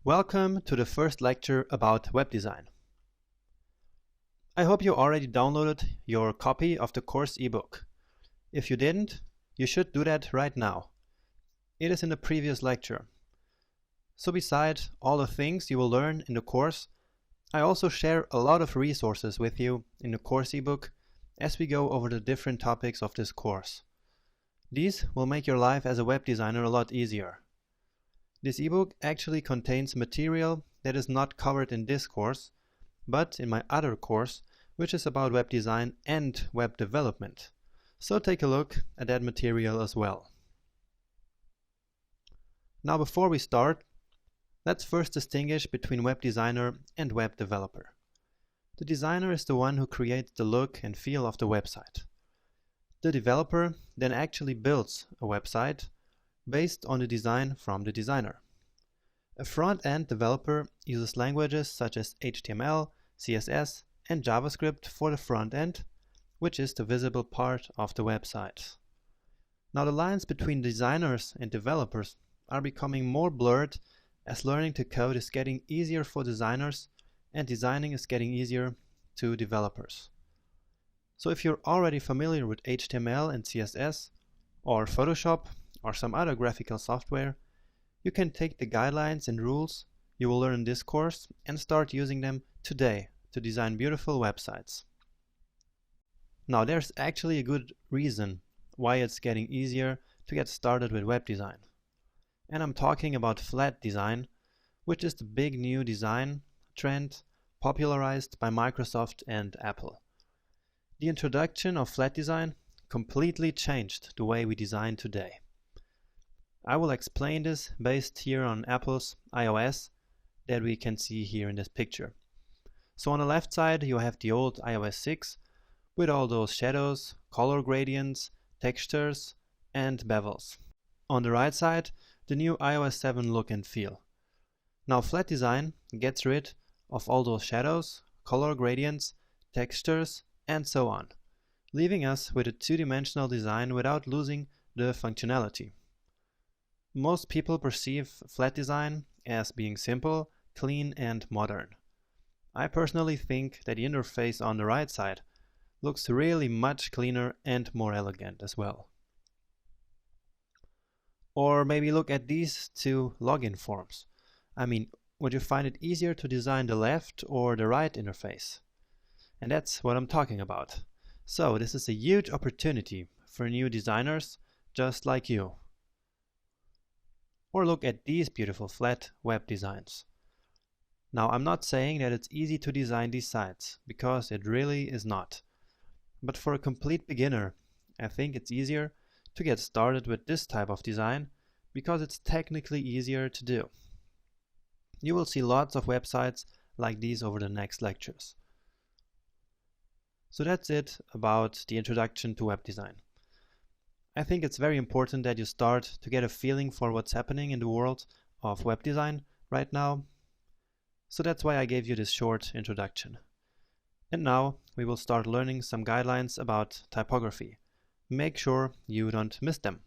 Welcome to the first lecture about web design. I hope you already downloaded your copy of the course ebook. If you didn't, you should do that right now. It is in the previous lecture. So besides all the things you will learn in the course, I also share a lot of resources with you in the course ebook as we go over the different topics of this course. These will make your life as a web designer a lot easier. This ebook actually contains material that is not covered in this course, but in my other course, which is about web design and web development. So take a look at that material as well. Now before we start, let's first distinguish between web designer and web developer. The designer is the one who creates the look and feel of the website. The developer then actually builds a website based on the design from the designer. A front-end developer uses languages such as HTML, CSS, and JavaScript for the front end, which is the visible part of the website. Now the lines between designers and developers are becoming more blurred as learning to code is getting easier for designers and designing is getting easier to developers. So if you're already familiar with HTML and CSS, or Photoshop, or some other graphical software, you can take the guidelines and rules you will learn in this course and start using them today to design beautiful websites. Now there's actually a good reason why it's getting easier to get started with web design. And I'm talking about flat design, which is the big new design trend popularized by Microsoft and Apple. The introduction of flat design completely changed the way we design today. I will explain this based here on Apple's iOS that we can see here in this picture. So on the left side you have the old iOS 6 with all those shadows, color gradients, textures and bevels. On the right side the new iOS 7 look and feel. Now flat design gets rid of all those shadows, color gradients, textures and so on, leaving us with a two-dimensional design without losing the functionality. Most people perceive flat design as being simple, clean and modern. I personally think that the interface on the right side looks really much cleaner and more elegant as well. Or maybe look at these two login forms. Would you find it easier to design the left or the right interface? And that's what I'm talking about. So this is a huge opportunity for new designers just like you. Or look at these beautiful flat web designs. Now I'm not saying that it's easy to design these sites, because it really is not. But for a complete beginner, I think it's easier to get started with this type of design because it's technically easier to do. You will see lots of websites like these over the next lectures. So that's it about the introduction to web design. I think it's very important that you start to get a feeling for what's happening in the world of web design right now. So that's why I gave you this short introduction. And now we will start learning some guidelines about typography. Make sure you don't miss them.